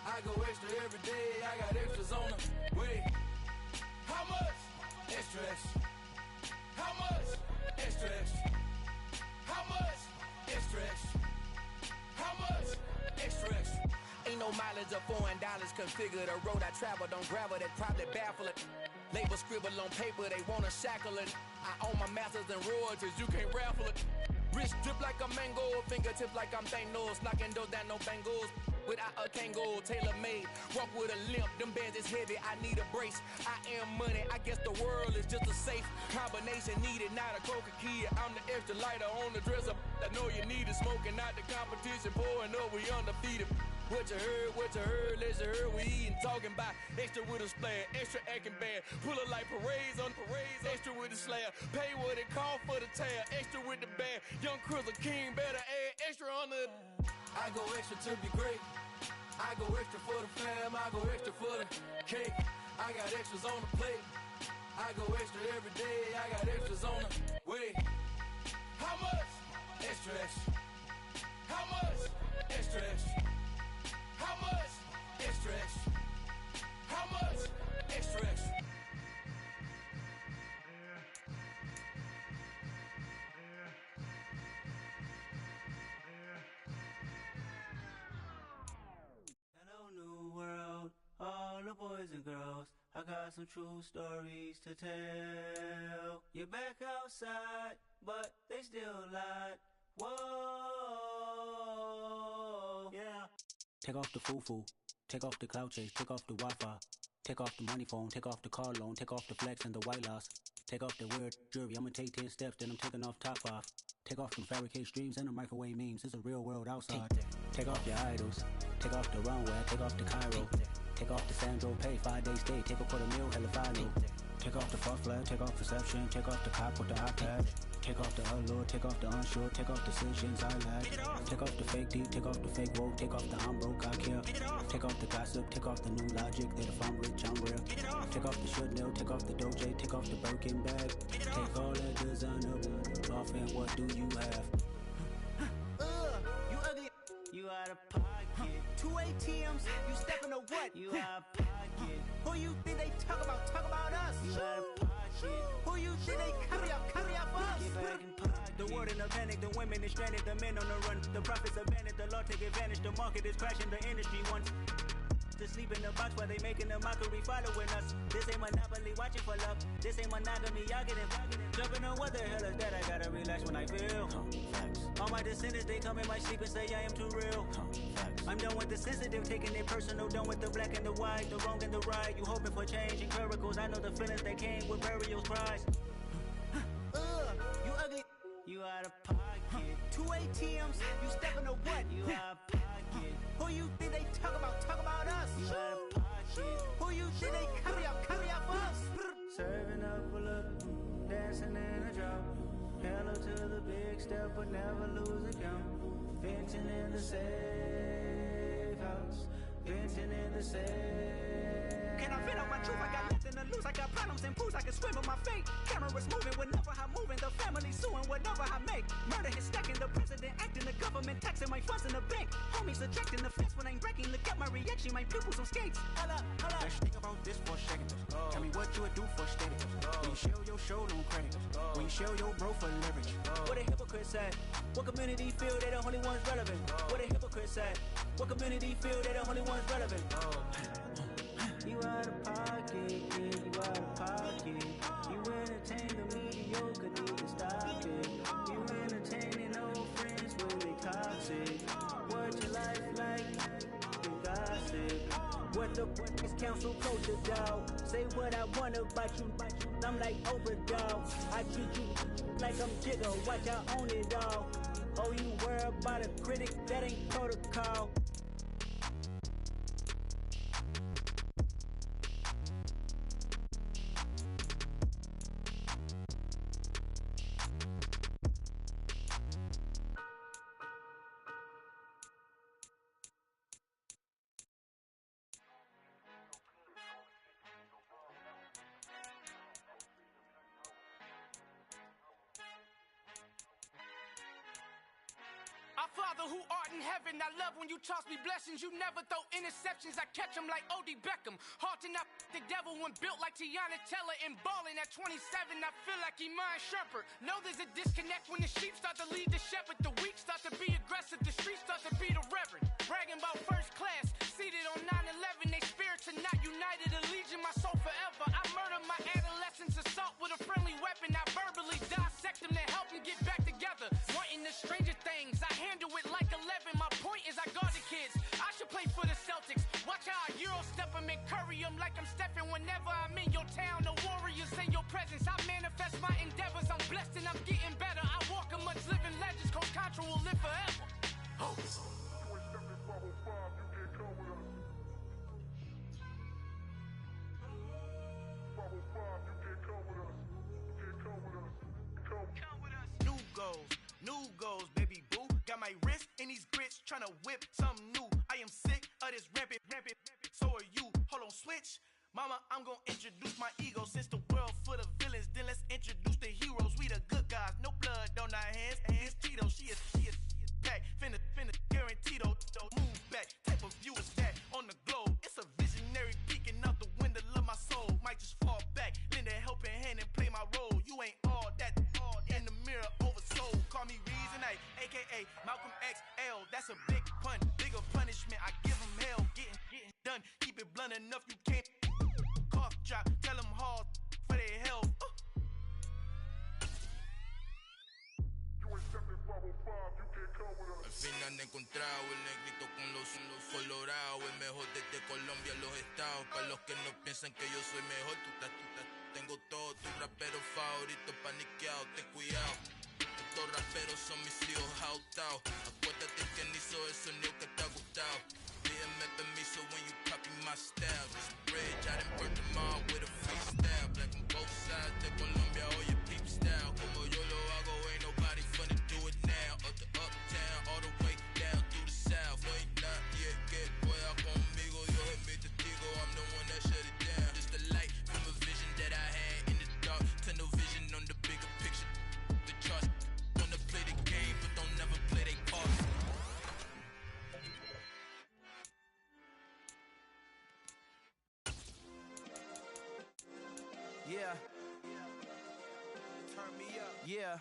[SPEAKER 6] I go extra every day, I got extras on the way. How much? Extra, extra. How much? Extra, extra. How much? Extra, extra. How much? Extra, extra. Ain't no mileage of $4 configure the road I travel. Don't gravel, that probably baffle it. Label scribble on paper, they wanna shackle it. I own my masters and royalties, you can't raffle it. Wrist drip like a mango, fingertips like I'm Thanos. Knocking those down, no bangles. Without a Kango, tailor-made. Walk with a limp, them bands is heavy, I need a brace. I am money, I guess the world is just a safe combination needed, not a coca key. I'm the extra lighter on the dresser. I know you need it, smoking out the competition, pouring up, we undefeated. What you heard, let's you heard, we eating, talking about extra with a splash, extra acting bad. Pull it like parades on parades, extra with the slab. Pay what it cost for the tab, extra with the bag. Young Cruz a king, better add extra on the. I go extra to be great. I go extra for the fam, I go extra for the cake. I got extras on the plate. I go extra every day, I got extras on the way. How much? Extra, extra. How much? Extra, extra. How much? Extra, extra. How much? Extra, extra.
[SPEAKER 7] Hello, new world, all the boys and girls. I got some true stories to tell. You're back outside, but they still lied. Whoa, yeah. Take off the foo-foo, take off the cloud chase, take off the Wi-Fi, take off the money phone, take off the car loan, take off the flex and the white loss, take off the weird jewelry. I'ma take 10 steps, then I'm taking off top 5. Take off them fabricate streams and the microwave memes. It's a real world outside. Take off your idols, take off the runway, take off the Cairo, take off the Sandro pay, 5-day stay, take a $250,000, hella final. Take off the fuck flag, take off perception, take off the cop with the iPad. Take off the allure, take off the unsure, take off decisions I lack. Take off the fake deep, take off the fake woke, take off the I'm broke, I care. Take off the gossip, take off the new logic that if I'm rich, I'm real. Take off the should know, take off the doje, take off the Birkin bag. Take all that designer off and what do you have? You ugly, you out of pocket. 2 ATMs, you stepping to what? You out of pocket. Who you think they talk about us? You out of pocket. Who you think they carry up for us? Get back in pocket. The world in a panic, the women is stranded, the men on the run. The profits abandoned, the law take advantage. The market is crashing, the industry wants to sleep in the box while they making a mockery following us. This ain't monopoly, watching for love. This ain't monogamy, y'all get it. Jumping on what the hell is that? I gotta relax when I feel. All my descendants, they come in my sleep and say I am too real. I'm done with the sensitive, taking it personal. Done with the black and the white, the wrong and the right. You hoping for change and miracles. I know the feelings that came with burials, cries. You ugly, you out of pocket. 2 ATMs, you stepping to what? You out of pocket. Who you think they talk about us? You out of pocket. Who you think they carry up for us? Serving up a look, dancing in a drop. Hello to the big step, but never lose a count. Venting in the safe house, venting in the safe. Can I vent out my truth? I got nothing to lose. I got problems and pools. I can swim with my fate. Cameras moving whenever I'm moving. The family suing whatever I make. Murder is stacking. The president acting. The government taxing my funds in the bank. Homies ejecting the fence when I'm breaking. Look at my reaction. My pupils on skates. Hold up. Let's think about this for a second. Tell me what you would do for steady. When you show your show, don't credit. When you show your bro for leverage. What a hypocrite said. What community feel they the only ones relevant? What a hypocrite said. What community feel they the only ones relevant? You out of pocket, yeah, you out of pocket. mediocre, need to stop it. You entertaining old friends when they toxic. What your life like? You gossip. What the fuck is council culture, dog? Say what I want about you. I'm like Oprah, dog. I treat you like I'm Jigga. Watch I own it all. Oh, you worry about a critic? That ain't protocol.
[SPEAKER 6] Our Father who art in heaven, I love when you toss me blessings. You never throw interceptions, I catch them like O.D. Beckham. Hard to not the devil when built like Tiana Teller and balling at 27. I feel like Iman Shumpert. Know there's a disconnect when the sheep start to lead the shepherd. The weak start to be aggressive, the streets start to be the reverend. Bragging about first class, seated on 9/11. They spirits are not united, a legion, my soul forever. I murder my adolescence, assault with a friendly weapon. I verbally dissect them to help them get back together. Wanting the stranger things, I handle it like 11. My point is I guard the kids. I should play for the Celtics. Watch how I Euro step them and curry them like I'm stepping. Whenever I'm in your town, the Warriors in your presence. I manifest my endeavors. I'm blessed and I'm getting better. I walk amongst living legends. Coach Contra will live forever. Oh. New goals, new goals, baby boo. Got my wrist in these grits, tryna whip something new. I am sick of this rampant. So are you. Hold on, switch. Mama, I'm gonna introduce my ego. Since the world full of villains, then let's introduce the heroes. We the good guys, no blood on our hands. Hands Tito, she is back. Finna guarantee though. Move back. Type of view is that on the globe. It's a visionary peeking out the window of my soul. Might just fall back, lend a helping hand and play my role. You ain't all that in the mirror oversold. Call me Reason A, aka Malcolm XL. That's a big pun, bigger punishment. I give him hell, getting done. Keep it blunt enough, you can't cough drop. Tell them hard for their health.
[SPEAKER 8] Al fin han encontrado el negrito con los colorados, el mejor desde Colombia, los estados. Para los que no piensan que yo soy mejor, tengo todo, tus raperos favoritos paniqueados, ten cuidado. Estos raperos son mis hijos jautados. Acuérdate que ni hizo el sonido que te ha gustado. Pídeme permiso when you copy my style. This bridge, I done burnt them all with a freestyle. Black on both sides de Colombia, oye peep style. Como yo lo hago, ain't nobody finna do it now. Up the uptown, all the way down through the south. No hay nadie que pueda conmigo, Dios es mi testigo. I'm the one that shut it down. Just the light from a vision that I had in the dark. Tunnel vision on the bigger picture. The charts wanna play the game, but don't never play their part.
[SPEAKER 6] Yeah. Turn me up. Yeah.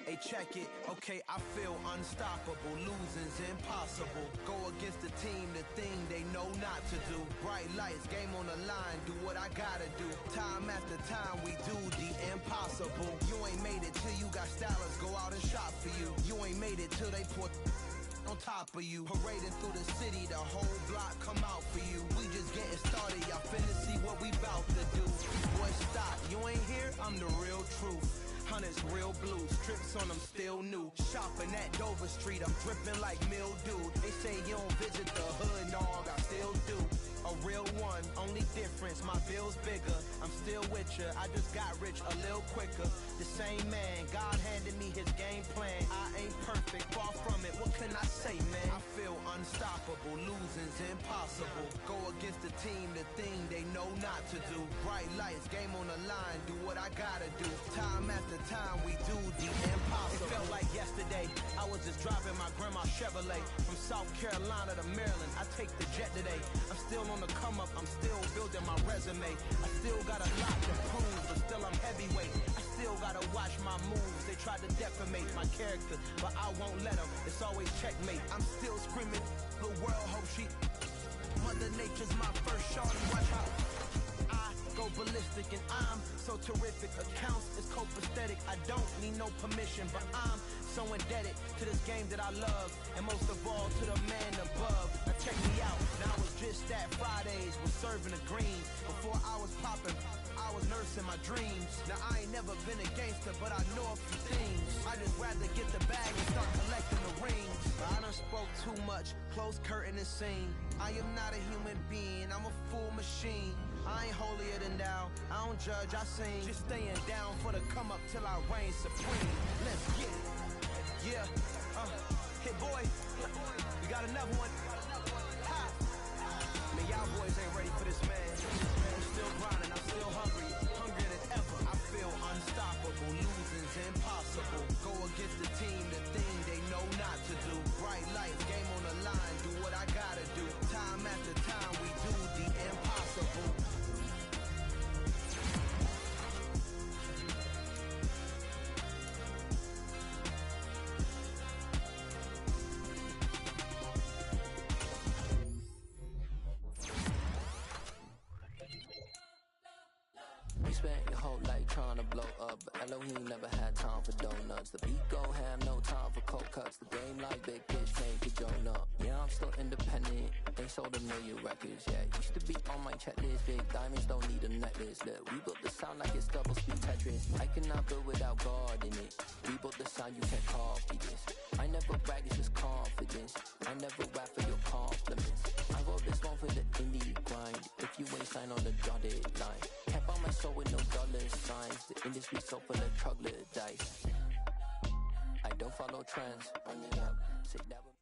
[SPEAKER 6] Hey, check it. Okay, I feel unstoppable. Losing's impossible. Go against the team, the thing they know not to do. Bright lights, game on the line. Do what I gotta do. Time after time, we do the impossible. You ain't made it till you got stylists go out and shop for you. You ain't made it till they put on top of you. Parading through the city, the whole block come out for you. We just getting started, y'all finna see what we bout to do. Boy, stop, you ain't here, I'm the real truth. Hunters real blue, strips on them still new. Shopping at Dover Street, I'm dripping like mildew. They say you don't visit the hood, dog, I still do. A real one, only difference, my bill's bigger. I'm still with ya, I just got rich a little quicker. The same man, God handed me his game plan. I ain't perfect, far from it, what can I say, man? I feel unstoppable, losing's impossible. Go against the team, the thing they know not to do. Bright lights, game on the line, do what I gotta do. Time after time, we do the impossible. It felt like yesterday, I was just driving my grandma's Chevrolet. From South Carolina to Maryland, I take the jet today. I'm still on the come up, I'm still building my resume. I still got a lot to prove, but still I'm heavyweight. I still gotta watch my moves. They tried to defamate my character, but I won't let them. It's always checkmate. I'm still screaming, the world hope she. Mother Nature's my first shorty. Watch how I
[SPEAKER 7] go ballistic, and I'm so terrific. Accounts is copacetic. I don't need no permission, but I'm so indebted to this game that I love, and most of all to the man above. Now check me out. Now I was just at Fridays, was serving the green. Before I was popping, I was nursing my dreams. Now I ain't never been a gangster, but I know a few things. I just rather get the bag and start collecting the rings. But I done spoke too much, close curtain and scene. I am not a human being, I'm a full machine. I ain't holier than thou, I don't judge, I sing. Just staying down for the come up till I reign supreme. Let's get it. Yeah, hit boy, we got another one. Ha! Man, y'all boys ain't ready for this, man. I'm still grinding, I'm still hungry, hungrier than ever. I feel unstoppable, losing's impossible. Go against the team, the thing they know not to do. Bright lights, game on the line, do what I gotta do. Time after time, we do the impossible.
[SPEAKER 9] Spent your whole life trying to blow up, but Elohim never had time for donuts. The beat go ham, no time for cold cuts. The game like big bitch, train to join up. Yeah, I'm still independent. They sold 1 million records, yeah. Used to be on my checklist. Big diamonds don't need a necklace. Look, we built the sound like it's double speed Tetris. I cannot build without God in it. We built the sound, you can't copy this. I never brag, it's just confidence. I never rap for your compliments. I wrote this one for the indie grind. If you ain't signed on the dotted line, can't buy my soul with no dollar signs. The industry so full of troglodytes. I don't follow trends. Run it up. Say that with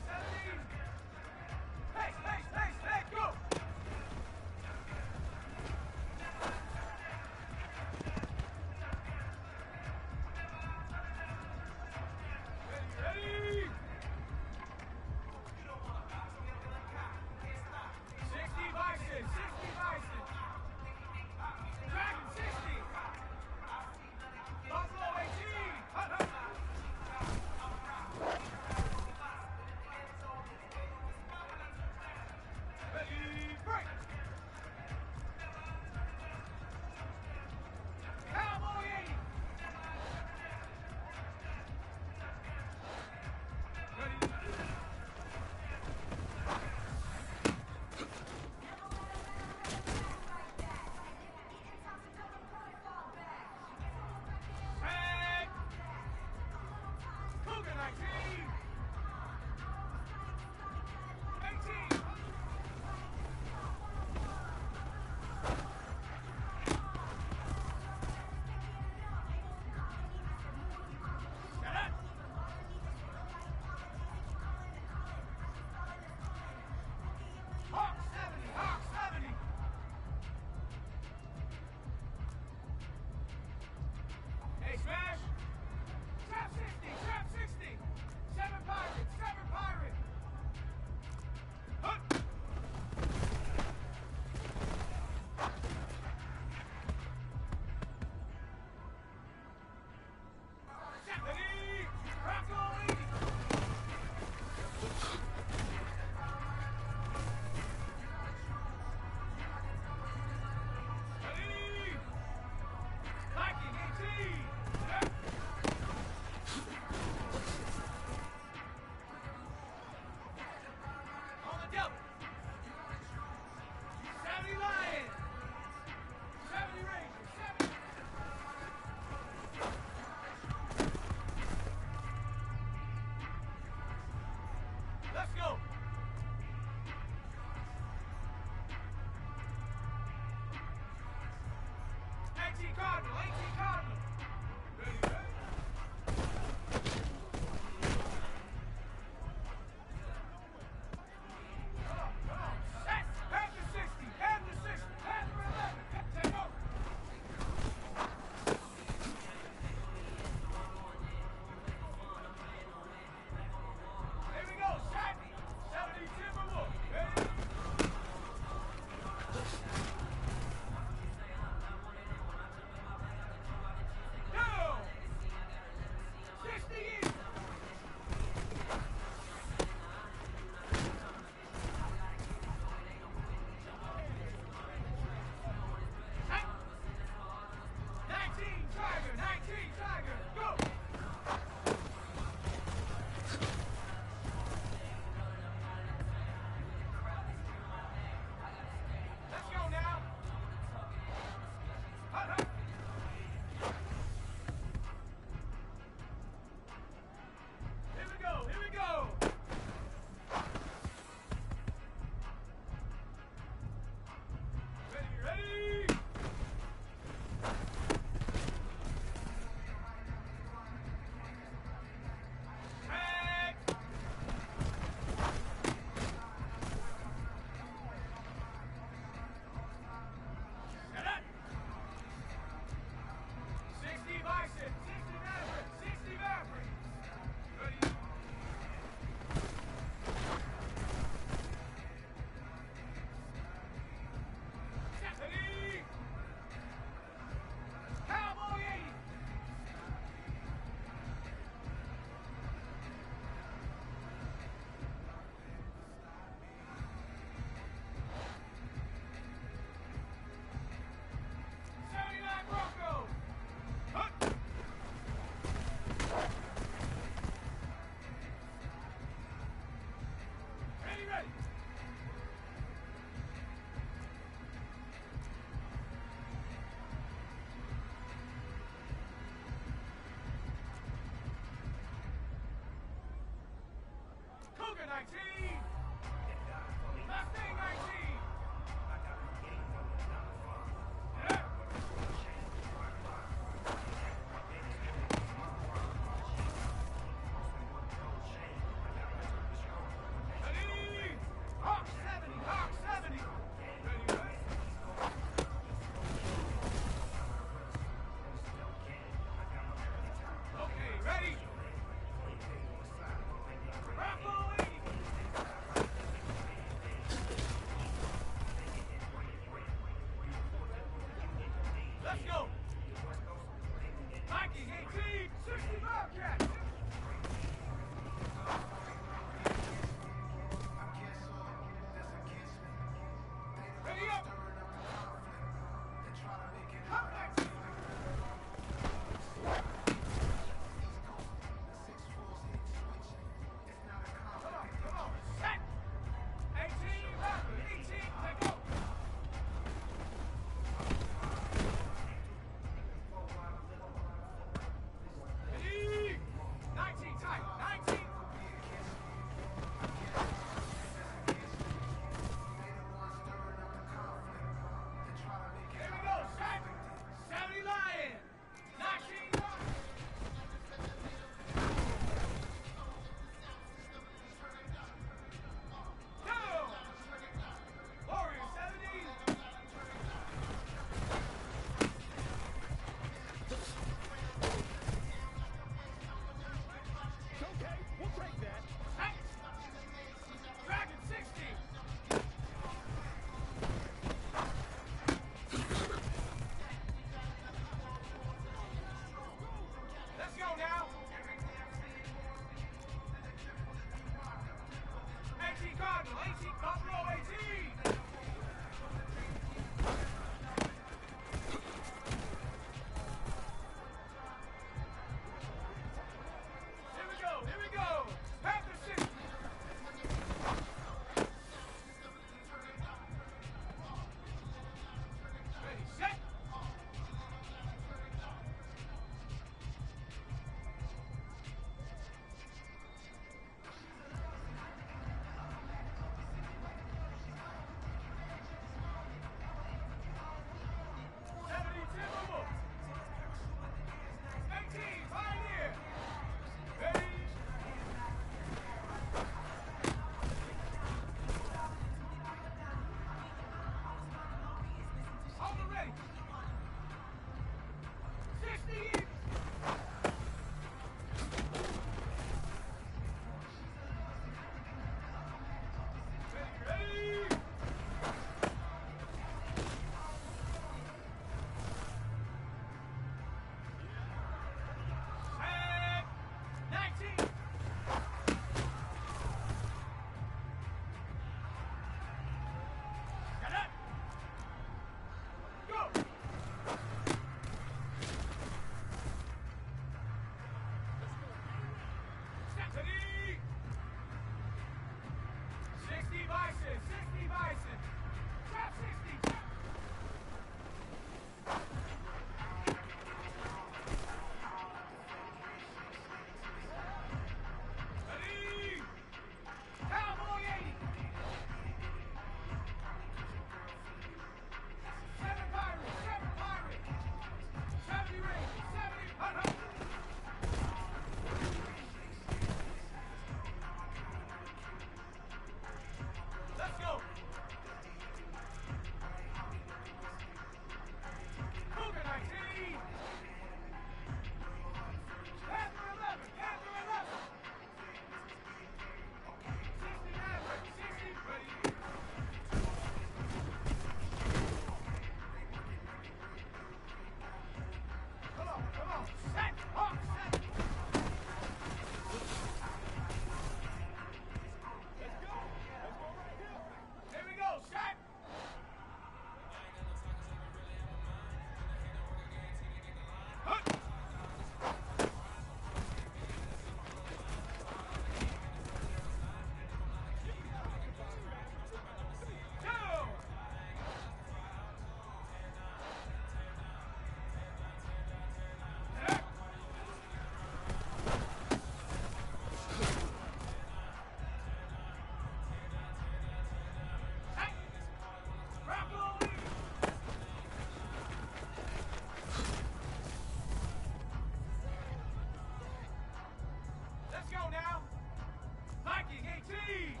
[SPEAKER 4] 18!